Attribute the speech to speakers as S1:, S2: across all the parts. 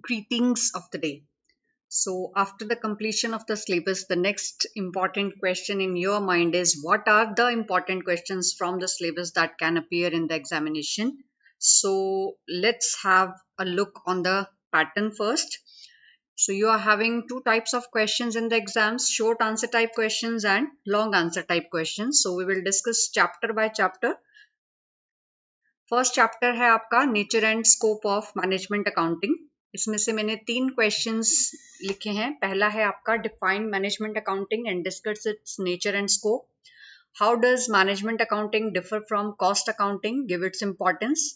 S1: Greetings of the day. So, after the completion of the syllabus, the next important question in your mind is what are the important questions from the syllabus that can appear in the examination? So, let's have a look on the pattern first. So, you are having two types of questions in the exams, short answer type questions and long answer type questions. So, we will discuss chapter by chapter. First chapter है आपका nature and scope of management accounting. इसमें से मैंने 3 questions लिखे हैं। पहला है आपका define management accounting and discuss its nature and scope. How does management accounting differ from cost accounting, give its importance.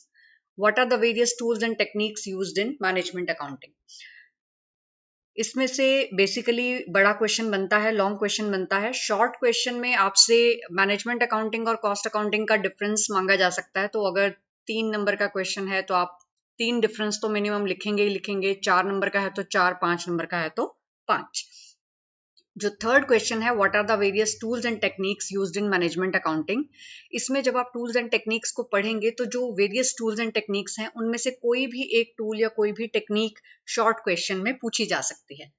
S1: What are the various tools and techniques used in management accounting. इसमें से basically बड़ा question बनता है, long question बनता है। Short question में आपसे management accounting और कॉस्ट अकाउंटिंग का डिफरेंस मांगा जा सकता है। तो अगर 3 नंबर का क्वेश्चन है तो आप 3 डिफरेंस तो मिनिमम लिखेंगे ही लिखेंगे। 4 नंबर का है तो 4, 5 नंबर का है तो 5। जो थर्ड क्वेश्चन है what are the various tools and techniques used in management accounting. इसमें जब आप टूल्स एंड टेक्निक्स को पढ़ेंगे तो जो वेरियस टूल्स एंड टेक्निक्स हैं उनमें से कोई भी एक टूल या कोई भी टेक्निक शॉर्ट क्वेश्चन में पूछी जा सकती है।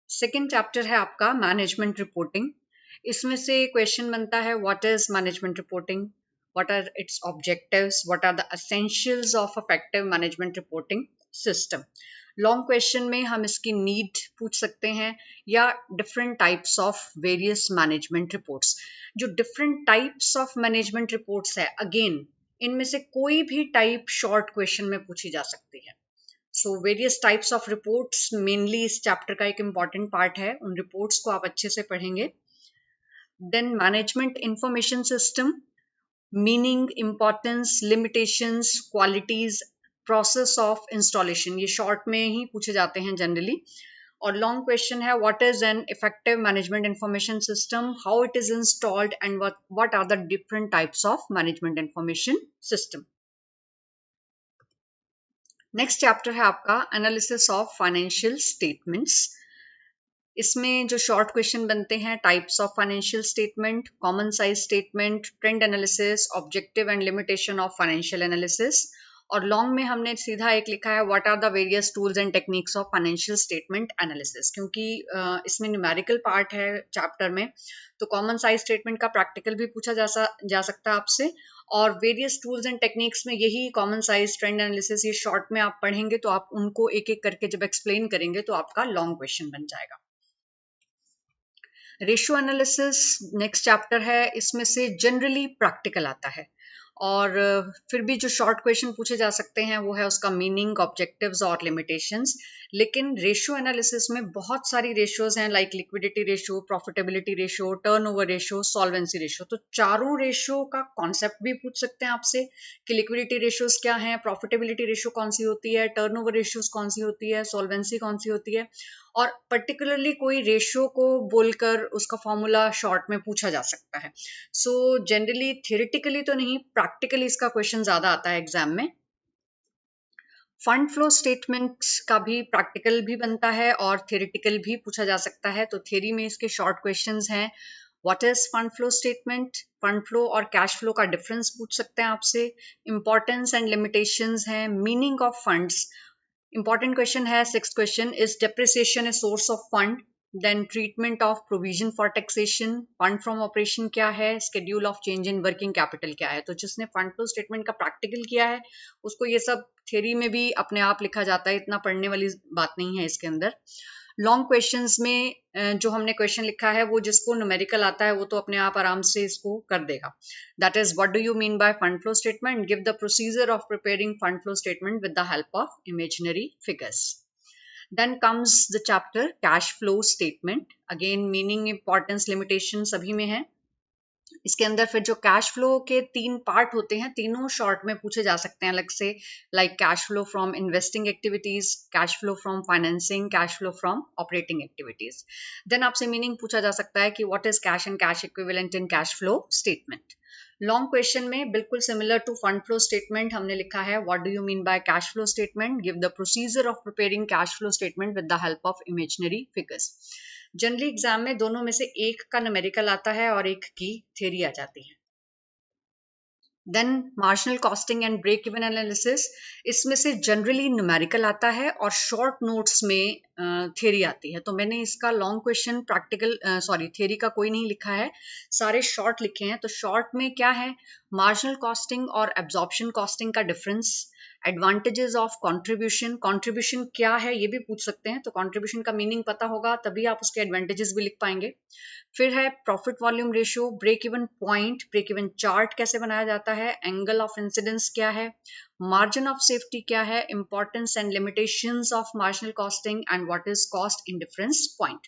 S1: सेकेंड चैप्टर है आपका मैनेजमेंट रिपोर्टिंग। इसमें से क्वेश्चन बनता है what is management reporting, what are its objectives, what are the essentials of effective management reporting system. Long question में हम इसकी नीड पूछ सकते हैं या different types of various management reports. जो different types of management reports है, again इनमें से कोई भी टाइप शॉर्ट क्वेश्चन में पूछी जा सकती है। So various types of reports mainly इस चैप्टर का एक इम्पॉर्टेंट पार्ट है। उन रिपोर्ट्स को आप अच्छे से पढ़ेंगे। Then management information system, meaning, importance, limitations, qualities, process of installation, ये शॉर्ट में ही पूछे जाते हैं जनरली। और लॉन्ग क्वेश्चन है what is an effective management information system, how it is installed and what are the different types of management information system. Next chapter है आपका एनालिसिस ऑफ फाइनेंशियल स्टेटमेंट्स। इसमें जो शॉर्ट क्वेश्चन बनते हैं types of financial statement, common size statement, trend analysis, objective and limitation of financial analysis. और long में हमने सीधा एक लिखा है what are the various tools and techniques of financial statement analysis. क्योंकि इसमें न्यूमेरिकल पार्ट है चैप्टर में, तो कॉमन साइज स्टेटमेंट का प्रैक्टिकल भी पूछा जा सकता है आपसे। और वेरियस टूल्स एंड टेक्निक्स में यही कॉमन साइज, ट्रेंड एनालिसिस, ये शॉर्ट में आप पढ़ेंगे तो आप उनको एक एक करके जब एक्सप्लेन करेंगे तो आपका लॉन्ग क्वेश्चन बन जाएगा। रेशियो एनालिसिस नेक्स्ट चैप्टर है। इसमें से जनरली प्रैक्टिकल आता है और फिर भी जो शॉर्ट क्वेश्चन पूछे जा सकते हैं वो है उसका मीनिंग, ऑब्जेक्टिव्स और लिमिटेशंस। लेकिन रेशियो एनालिसिस में बहुत सारी रेशियोज हैं, like liquidity ratio, profitability ratio, turnover ratio, solvency ratio. तो चारों रेशियो का कॉन्सेप्ट भी पूछ सकते हैं आपसे कि लिक्विडिटी रेशियोज क्या हैं, प्रॉफिटेबिलिटी रेशियो कौन सी होती है, टर्नओवर रेशियोज कौन सी होती है, सॉल्वेंसी कौन सी होती है। और पर्टिकुलरली कोई रेशियो को बोलकर उसका फॉर्मूला शॉर्ट में पूछा जा सकता है। सो जनरली थियोरेटिकली तो नहीं, प्रैक्टिकली इसका क्वेश्चन ज्यादा आता है एग्जाम में। फंड फ्लो स्टेटमेंट का भी प्रैक्टिकल भी बनता है और थियोरेटिकल भी पूछा जा सकता है। तो थियोरी में इसके शॉर्ट क्वेश्चंस हैं what is fund flow statement, fund flow और कैश फ्लो का डिफरेंस पूछ सकते हैं आपसे, इंपॉर्टेंस एंड लिमिटेशंस हैं, meaning of funds. Importance question है sixth question, is depreciation a source of fund. Then treatment of provision for taxation, fund from operation क्या है, schedule of change in working capital क्या है। तो जिसने fund flow statement का practical किया है उसको ये सब थ्योरी में भी अपने आप लिखा जाता है, इतना पढ़ने वाली बात नहीं है इसके अंदर। लॉन्ग क्वेश्चंस में जो हमने क्वेश्चन लिखा है वो जिसको न्यूमेरिकल आता है वो तो अपने आप आराम से इसको कर देगा। That is what do you mean by fund flow statement, give the procedure of preparing fund flow statement with the help of imaginary figures. Then comes the chapter cash flow statement. Again meaning, importance, limitation सभी में है। इसके अंदर फिर जो cash flow के 3 part होते हैं तीनों शॉर्ट में पूछे जा सकते हैं अलग से, like cash flow from investing activities, cash flow from financing, cash flow from operating activities. Then आपसे मीनिंग पूछा जा सकता है कि what is cash and cash equivalent in cash flow statement. Long question में बिल्कुल similar to fund flow statement हमने लिखा है what do you mean by cash flow statement, give the procedure of preparing cash flow statement with the help of imaginary figures. Generally exam में दोनों में से एक का न्यूमेरिकल आता है और एक की थ्योरी आ जाती है। Then marginal costing and break even analysis, इसमें से जनरली न्यूमेरिकल आता है और शॉर्ट नोट्स में थ्योरी आती है। तो मैंने इसका लॉन्ग क्वेश्चन प्रैक्टिकल थ्योरी का कोई नहीं लिखा है, सारे शॉर्ट लिखे हैं। तो शॉर्ट में क्या है, मार्जिनल कॉस्टिंग और एब्जॉर्प्शन कॉस्टिंग का difference, advantages of contribution, contribution क्या है ये भी पूछ सकते हैं, तो कंट्रीब्यूशन का मीनिंग पता होगा तभी आप उसके एडवांटेजेस भी लिख पाएंगे। फिर है profit volume ratio, break even point, break even chart कैसे बनाया जाता है, एंगल ऑफ इंसिडेंस क्या है, मार्जिन ऑफ सेफ्टी क्या है, importance and limitations of marginal costing and what is cost indifference point.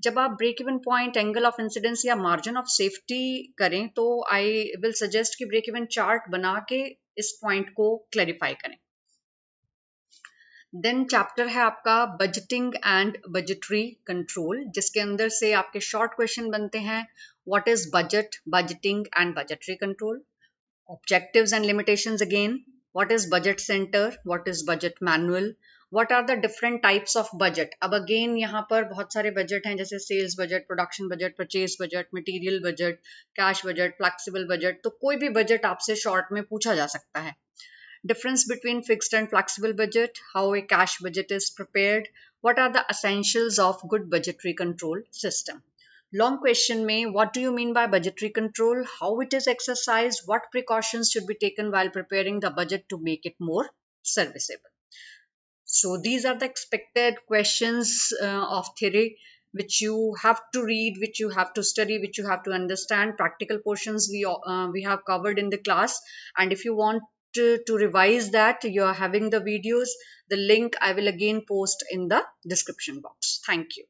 S1: जब आप break even point, angle of incidence या मार्जिन ऑफ सेफ्टी करें तो आई विल सजेस्ट कि ब्रेक इवन चार्ट बना के इस पॉइंट को क्लैरिफाई करें। देन चैप्टर है आपका बजटिंग एंड बजटरी कंट्रोल, जिसके अंदर से आपके शॉर्ट क्वेश्चन बनते हैं, what is budget, budgeting and budgetary control, objectives and limitations again, what is budget centre, what is budget manual, what are the different types of budget. अब again यहाँ पर बहुत सारे बजट हैं, जैसे sales budget, production budget, purchase budget, material budget, cash budget, flexible budget. तो कोई भी बजट आपसे शॉर्ट में पूछा जा सकता है। Difference between fixed and flexible budget, how a cash budget is prepared, what are the essentials of good budgetary control system. Long question में, what do you mean by budgetary control, how it is exercised, what precautions should be taken while preparing the budget to make it more serviceable. So these are the expected questions of theory which you have to read, which you have to study, which you have to understand. Practical portions we have covered in the class, and if you want to revise that, you are having the videos. The link I will again post in the description box. Thank you.